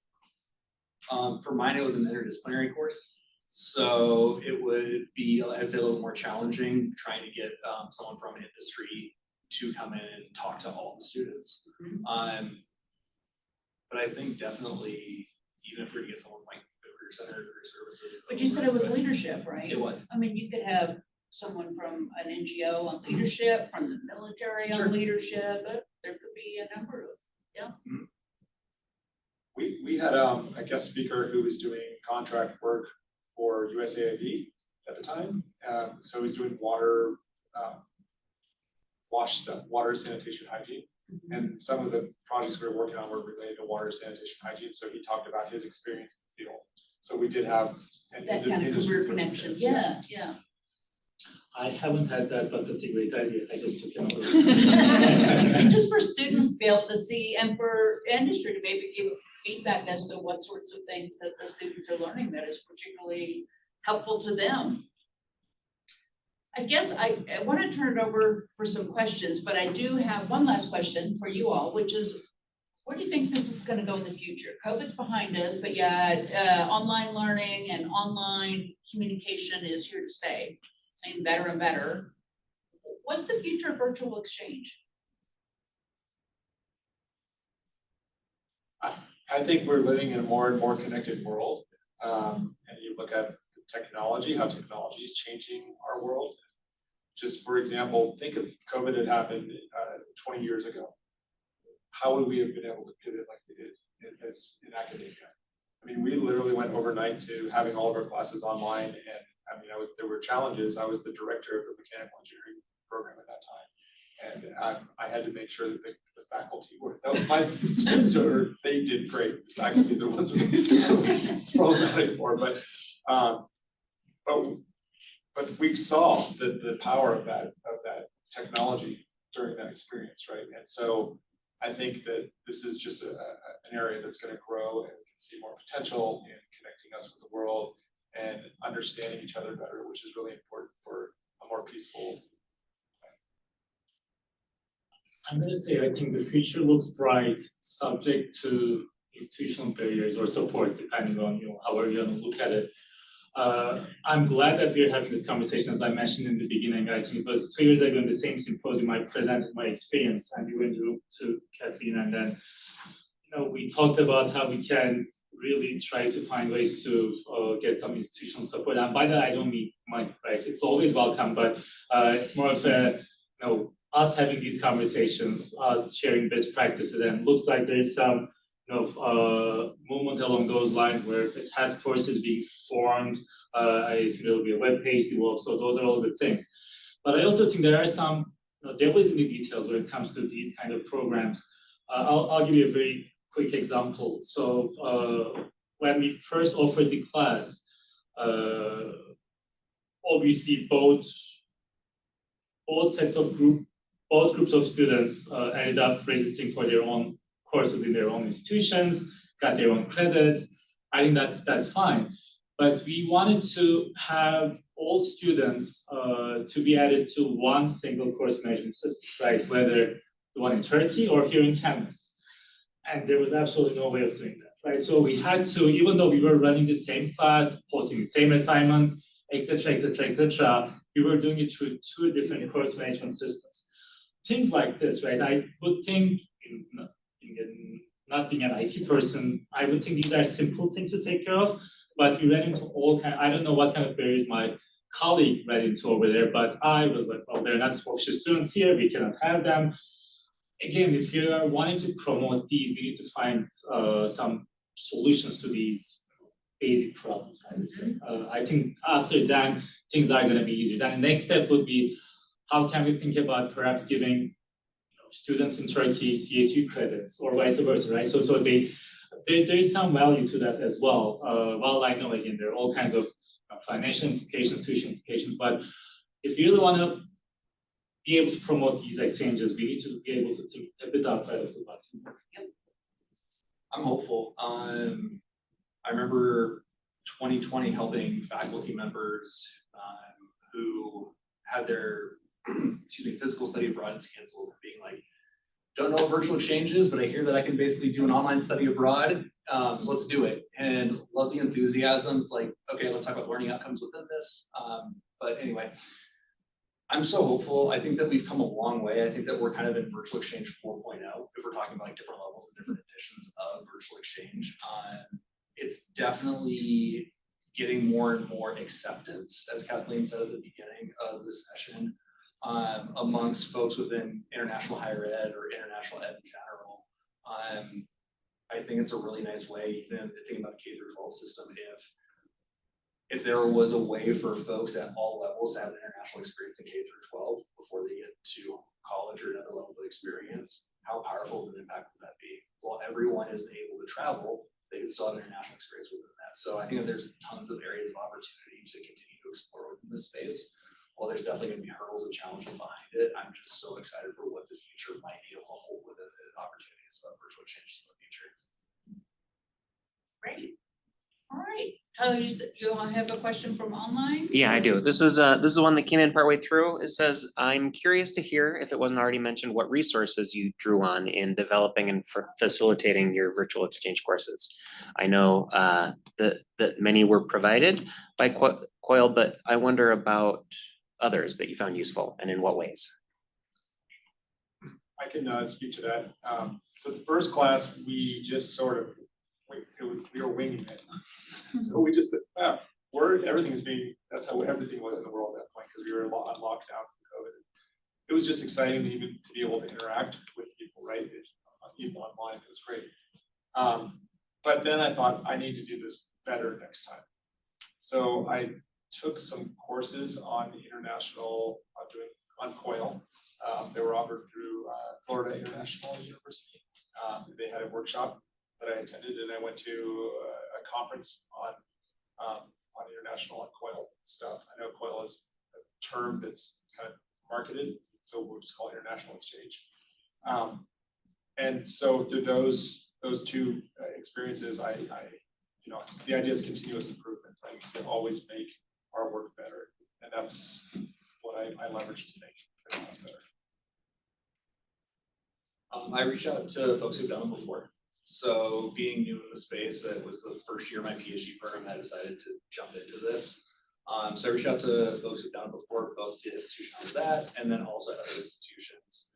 [SPEAKER 3] For mine, it was an interdisciplinary course. So it would be, I'd say, a little more challenging trying to get someone from an industry to come in and talk to all the students. But I think definitely, even if we were to get someone like the Career Center, Career Services.
[SPEAKER 2] But you said it was leadership, right?
[SPEAKER 3] It was.
[SPEAKER 2] I mean, you could have someone from an NGO on leadership, from the military
[SPEAKER 3] Sure.
[SPEAKER 2] on leadership. There could be a number of, yeah.
[SPEAKER 4] We had a guest speaker who was doing contract work for USAID at the time. So he's doing water, wash stuff, water, sanitation, hygiene. And some of the projects we were working on were related to water, sanitation, hygiene. So he talked about his experience in the field. So we did have
[SPEAKER 2] That kind of career connection. Yeah.
[SPEAKER 5] I haven't had that, but that's a great idea. I just took it over.
[SPEAKER 2] Just for students to be able to see and for industry to maybe give feedback as to what sorts of things that the students are learning that is particularly helpful to them. I guess I want to turn it over for some questions, but I do have one last question for you all, which is, where do you think this is going to go in the future? COVID's behind us, but yeah, online learning and online communication is here to stay, and better and better. What's the future of virtual exchange?
[SPEAKER 4] I think we're living in a more and more connected world. And you look at technology, how technology is changing our world. Just for example, think if COVID had happened 20 years ago. How would we have been able to pivot like we did in academia? I mean, we literally went overnight to having all of our classes online. And I mean, there were challenges. I was the director of the mechanical engineering program at that time. And I had to make sure that the faculty were, that was my students, they did great. The faculty, the ones who it's problematic for, but we saw the power of that technology during that experience, right? And so I think that this is just an area that's going to grow, and we can see more potential in connecting us with the world and understanding each other better, which is really important for a more peaceful.
[SPEAKER 5] I'm gonna say, I think the future looks bright, subject to institutional barriers or support, depending on, however you want to look at it. I'm glad that we're having this conversation. As I mentioned in the beginning, I think it was 2 years ago in the same symposium, I presented my experience, and we went to Kathleen, and then, we talked about how we can really try to find ways to get some institutional support. And by that, I don't mean money, right? It's always welcome, but it's more of a, us having these conversations, us sharing best practices, and looks like there is some movement along those lines where a task force is being formed. I assume there will be a web page developed. So those are all good things. But I also think there are some devils in the details when it comes to these kind of programs. I'll give you a very quick example. So when we first offered the class, obviously both groups of students ended up registering for their own courses in their own institutions, got their own credits. I think that's fine. But we wanted to have all students to be added to one single course management system, right? Whether the one in Turkey or here in campus. And there was absolutely no way of doing that, right? So we had to, even though we were running the same class, posting the same assignments, etc., we were doing it through 2 different course management systems. Things like this, right? I would think, not being an IT person, I would think these are simple things to take care of, but we ran into I don't know what kind of barriers my colleague ran into over there, but I was like, well, they're not official students here, we cannot have them. Again, if you are wanting to promote these, we need to find some solutions to these basic problems, I would say. I think after that, things are gonna be easier. Then the next step would be, how can we think about perhaps giving students in Turkey CSU credits or vice versa, right? So there is some value to that as well. While I know, again, there are all kinds of financial implications, tuition implications, but if you really want to be able to promote these exchanges, we need to be able to think a bit outside of the box.
[SPEAKER 3] I'm hopeful. I remember 2020 helping faculty members who had their physical study abroad canceled, being like, don't know what virtual exchange is, but I hear that I can basically do an online study abroad. So let's do it. And love the enthusiasm. It's like, okay, let's talk about learning outcomes within this. But anyway, I'm so hopeful. I think that we've come a long way. I think that we're kind of in virtual exchange 4.0, if we're talking about like different levels and different editions of virtual exchange. It's definitely getting more and more acceptance, as Kathleen said at the beginning of the session, amongst folks within international higher ed or international ed in general. I think it's a really nice way, even thinking about the K-12 system, if there was a way for folks at all levels to have an international experience in K-12 before they get to college or another level of experience, how powerful of an impact would that be? While everyone isn't able to travel, they can still have an international experience within that. So I think that there's tons of areas of opportunity to continue to explore within this space. While there's definitely going to be hurdles and challenges behind it, I'm just so excited for what the future might be able to hold within the opportunities of virtual changes in the future.
[SPEAKER 2] Great. All right. Tyler, you have a question from online?
[SPEAKER 6] Yeah, I do. This is one that came in partway through. It says, I'm curious to hear, if it wasn't already mentioned, what resources you drew on in developing and facilitating your virtual exchange courses. I know that many were provided by COIL, but I wonder about others that you found useful, and in what ways.
[SPEAKER 4] I can speak to that. So the first class, we just sort of, we were winging it. So we just said, that's how everything was in the world at that point, because we were on lockdown from COVID. It was just exciting to even to be able to interact with people, right? People online, it was great. But then I thought, I need to do this better next time. So I took some courses on international, on COIL. They were offered through Florida International University. They had a workshop that I attended, and I went to a conference on international and COIL stuff. I know COIL is a term that's kind of marketed, so we'll just call it international exchange. And so through those 2 experiences, I the idea is continuous improvement, right? To always make our work better. And that's what I leverage to make the class better.
[SPEAKER 3] I reached out to folks who've done it before. So being new in the space, that was the first year of my PhD program that I decided to jump into this. So I reached out to folks who've done it before, both the institution I was at and then also at other institutions.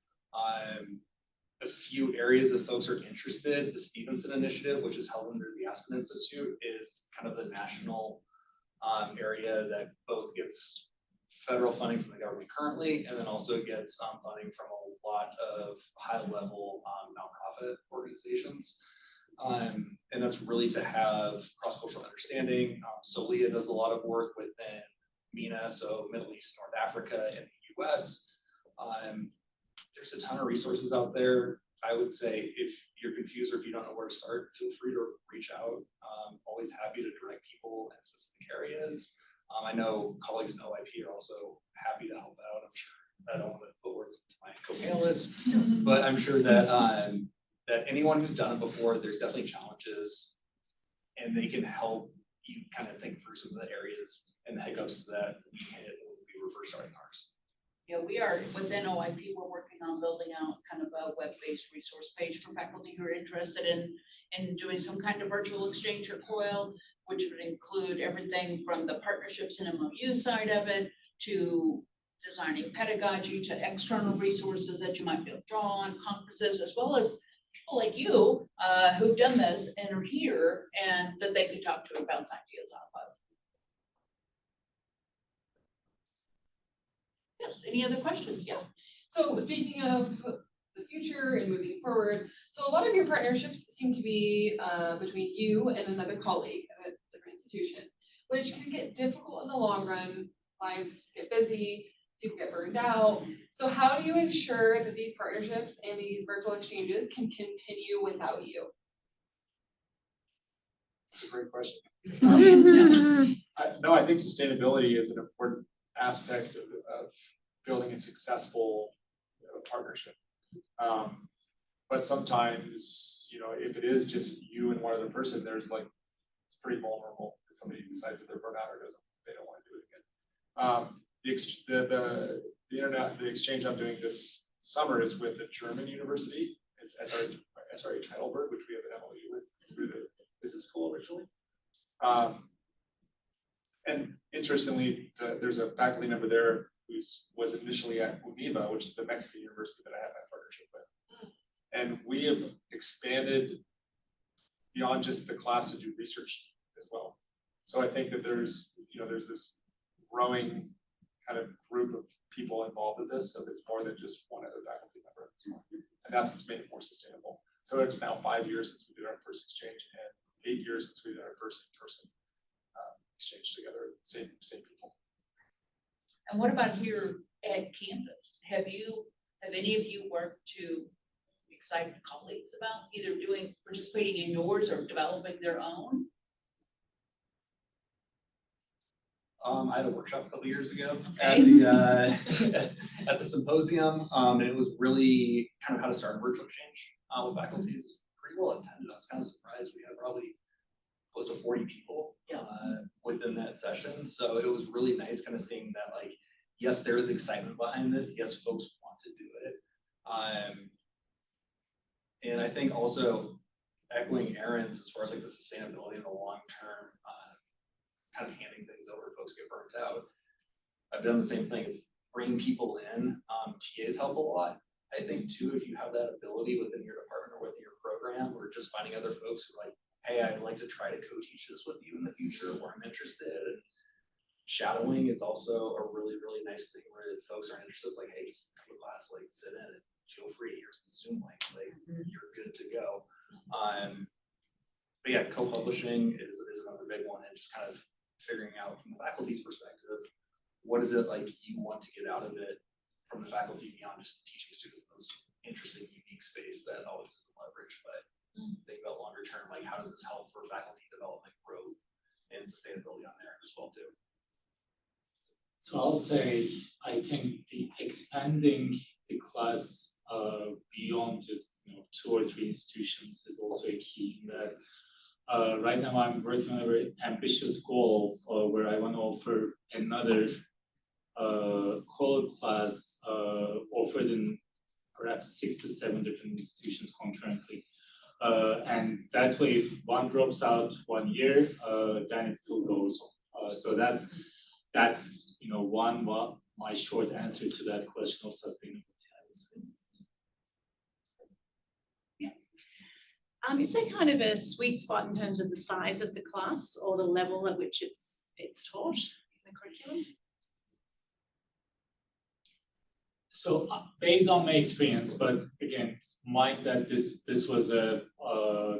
[SPEAKER 3] A few areas that folks are interested, the Stevenson Initiative, which is held under the Aspen Institute, is kind of the national area that both gets federal funding from the government currently, and then also gets funding from a lot of high-level nonprofit organizations. And that's really to have cross-cultural understanding. SOLIA does a lot of work within MENA, so Middle East, North Africa, and the US. There's a ton of resources out there. I would say if you're confused or if you don't know where to start, feel free to reach out. Always happy to direct people in specific areas. I know colleagues in OIP are also happy to help out. I'm sure I don't want to put words into my co-panelists, but I'm sure that that anyone who's done it before, there's definitely challenges, and they can help you kind of think through some of the areas and the hiccups that we hit when we were first starting ours.
[SPEAKER 2] Yeah, we are within OIP, we're working on building out kind of a web-based resource page for faculty who are interested in doing some kind of virtual exchange or COIL, which would include everything from the partnerships and MOU side of it to designing pedagogy to external resources that you might be able to draw on, conferences, as well as people like you who've done this and are here and that they could talk to about ideas off of. Yes, any other questions? Yeah.
[SPEAKER 1] So speaking of the future and moving forward, so a lot of your partnerships seem to be between you and another colleague at a different institution, which can get difficult in the long run. Lives get busy, people get burned out. So how do you ensure that these partnerships and these virtual exchanges can continue without you?
[SPEAKER 4] That's a great question. I think sustainability is an important aspect of building a successful partnership. But sometimes, if it is just you and one other person, there's it's pretty vulnerable if somebody decides that they're burnt out or they don't want to do it again. The exchange I'm doing this summer is with a German university. It's SRH Heidelberg, which we have an MOU with through the business school originally. And interestingly, there's a faculty member there who was initially at UNIVA, which is the Mexican university that I have that partnership with. And we have expanded beyond just the class to do research as well. So I think that there's this growing kind of group of people involved in this, so it's more than just one other faculty member. And that's what's made it more sustainable. So it's now 5 years since we did our first exchange and 8 years since we did our first in-person exchange together, same people.
[SPEAKER 2] And what about here at campus? Have any of you worked to excite colleagues about either participating in yours or developing their own?
[SPEAKER 3] I had a workshop a couple years ago
[SPEAKER 2] Okay.
[SPEAKER 3] at the symposium, and it was really kind of how to start a virtual exchange with faculty. It's pretty well attended. I was kind of surprised. We had probably close to 40 people within that session. So it was really nice kind of seeing that, yes, there is excitement behind this. Yes, folks want to do it. And I think also echoing Aaron's as far as the sustainability in the long term, kind of handing things over, folks get burnt out. I've done the same thing. It's bringing people in. TAs help a lot. I think too, if you have that ability within your department or within your program, or just finding other folks who are like, hey, I'd like to try to co-teach this with you in the future, or I'm interested. And shadowing is also a really, really nice thing where if folks are interested, it's like, hey, just come to class, sit in and feel free. Here's the Zoom link, you're good to go. But yeah, co-publishing is another big one, and just kind of figuring out from the faculty's perspective, what is it you want to get out of it from the faculty beyond just teaching students this interesting, unique space that always isn't leveraged, but think about longer term, how does this help for faculty development, growth, and sustainability on there as well too.
[SPEAKER 5] So I'll say, I think the expanding the class beyond just 2 or 3 institutions is also a key in that Right now, I'm working on a very ambitious goal where I want to offer another core class offered in perhaps 6 to 7 different institutions concurrently. And that way, if one drops out 1 year, then it still goes on. So that's my short answer to that question of sustainability.
[SPEAKER 7] Is there kind of a sweet spot in terms of the size of the class or the level at which it's taught in the curriculum?
[SPEAKER 5] So based on my experience, but again, mind that this was a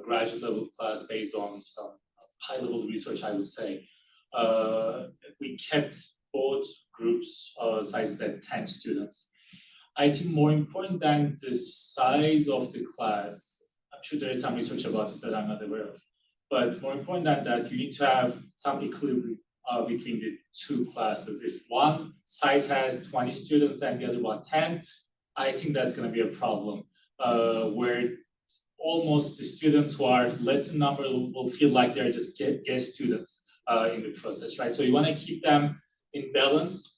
[SPEAKER 5] graduate level class based on some high level research, I would say. We kept both groups sizes at 10 students. I think more important than the size of the class, I'm sure there is some research about this that I'm not aware of, but more important than that, you need to have some equilibrium between the two classes. If one side has 20 students and the other one 10, I think that's going to be a problem where almost the students who are less in number will feel like they're just guest students in the process, right? So you want to keep them in balance.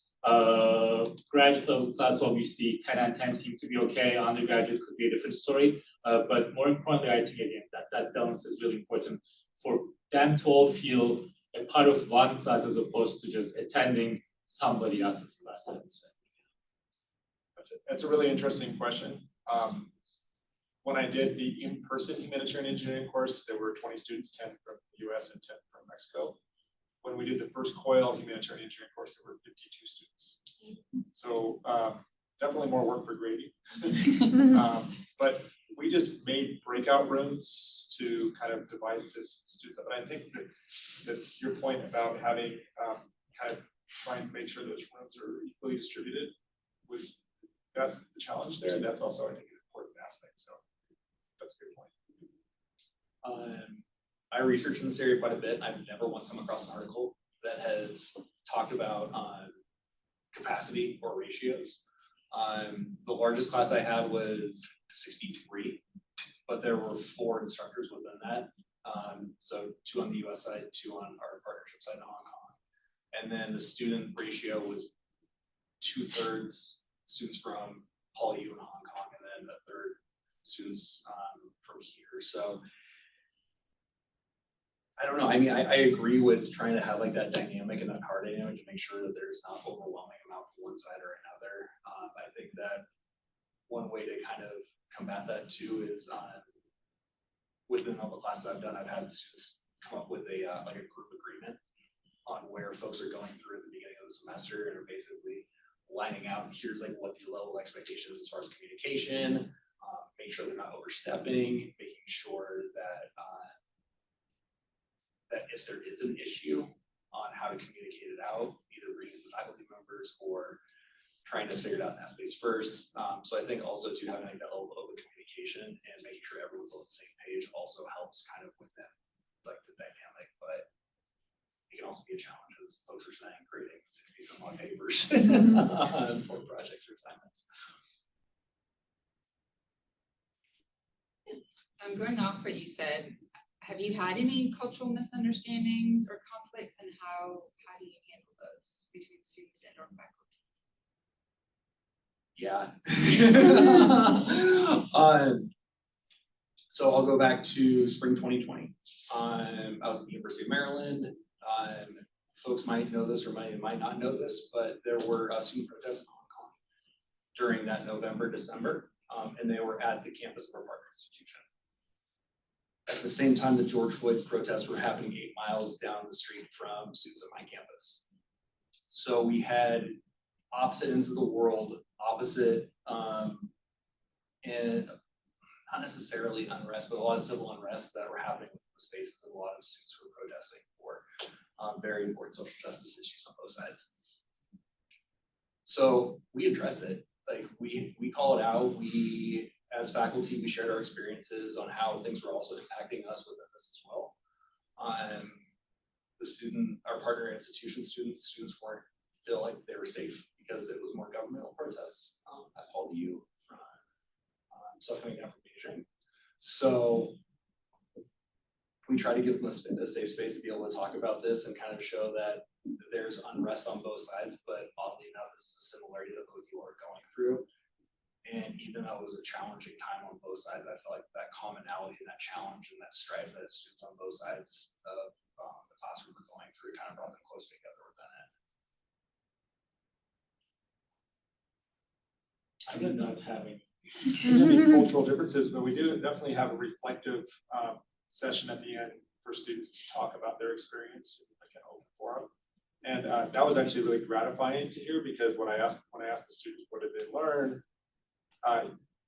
[SPEAKER 5] Graduate level class, obviously 10 and 10 seem to be okay. Undergraduate could be a different story. But more importantly, I think again, that balance is really important for them to all feel a part of one class as opposed to just attending somebody else's class, I would say.
[SPEAKER 4] That's a really interesting question. When I did the in-person humanitarian engineering course, there were 20 students, 10 from the US and 10 from Mexico. When we did the first COIL humanitarian engineering course, there were 52 students. So definitely more work for grading. But we just made breakout rooms to kind of divide the students up. And I think that your point about having kind of trying to make sure those rooms are equally distributed that's the challenge there. And that's also, I think, an important aspect. So that's a good point.
[SPEAKER 3] I researched in this area quite a bit. I've never once come across an article that has talked about capacity or ratios. The largest class I had was 63, but there were 4 instructors within that. So 2 on the US side, 2 on our partnership side in Hong Kong. And then the student ratio was 2/3 students from Paul U in Hong Kong, and then 1/3 students from here. So I don't know. I mean, I agree with trying to have like that dynamic and that power dynamic to make sure that there's not overwhelming amount from one side or another. I think that one way to kind of combat that too is within all the classes I've done, I've had students come up with a like a group agreement on where folks are going through at the beginning of the semester and are basically lining out, here's like what the level of expectations as far as communication, make sure they're not overstepping, making sure that that if there is an issue on how to communicate it out, either bringing the faculty members or trying to figure it out in that space first. So I think also too having like that level of open communication and making sure everyone's on the same page also helps kind of with that, like the dynamic, but it can also be a challenge as folks are saying, grading 60 some odd papers for projects or assignments.
[SPEAKER 8] Going off what you said, have you had any cultural misunderstandings or conflicts, and how do you handle those between students and or
[SPEAKER 3] faculty? Yeah. So I'll go back to spring 2020. I was at the University of Maryland. Folks might know this or might not know this, but there were student protests in Hong Kong during that November, December, and they were at the campus of our partner institution. At the same time, the George Floyd's protests were happening 8 miles down the street from students at my campus. So we had opposite ends of the world, opposite, and not necessarily unrest, but a lot of civil unrest that were happening in the spaces of a lot of students who were protesting for very important social justice issues on both sides. So we address it, like we call it out. We, as faculty, we shared our experiences on how things were also impacting us within this as well. Our partner institution students weren't feel like they were safe because it was more governmental protests at Paul U from stuff coming down from Beijing. So we try to give them a safe space to be able to talk about this and kind of show that there's unrest on both sides, but oddly enough, this is a similarity that both you are going through. And even though it was a challenging time on both sides, I feel like that commonality and that challenge and that strife that students on both sides of the classroom are going through kind of brought them closer together within it.
[SPEAKER 5] I did not have any.
[SPEAKER 4] Any cultural differences, but we do definitely have a reflective session at the end for students to talk about their experience in like an open forum. And that was actually really gratifying to hear, because when I asked the students what did they learn,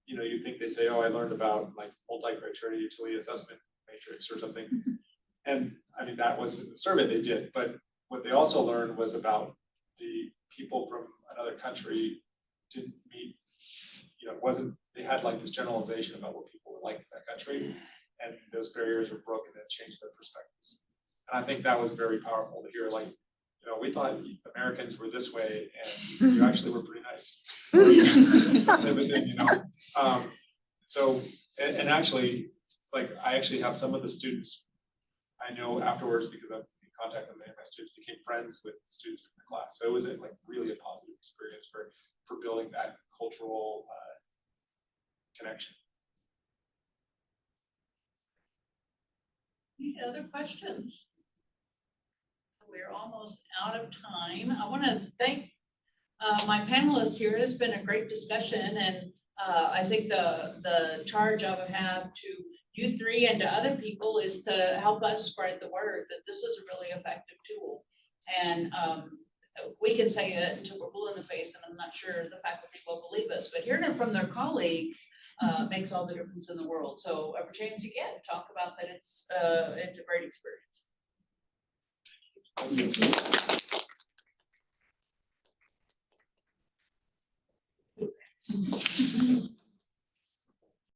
[SPEAKER 4] you know, you think they say, oh, I learned about like multi-criteria utility assessment matrix or something. And I mean, that was in the survey they did, but what they also learned was about the people from another country didn't meet, you know, they had like this generalization about what people were like in that country, and those barriers were broken and changed their perspectives. And I think that was very powerful to hear, like, you know, we thought Americans were this way, and you actually were pretty nice. You know, so, and actually, it's like, I actually have some of the students I know afterwards, because I'm in contact with many of my students, became friends with students from the class. So it was like really a positive experience for building that cultural connection.
[SPEAKER 2] Any other questions? We're almost out of time. I want to thank my panelists here. It's been a great discussion, and I think the charge I would have to you three and to other people is to help us spread the word that this is a really effective tool. And we can say it until we're blue in the face, and I'm not sure the faculty will believe us, but hearing it from their colleagues makes all the difference in the world. So every chance you get, talk about that. It's a great experience.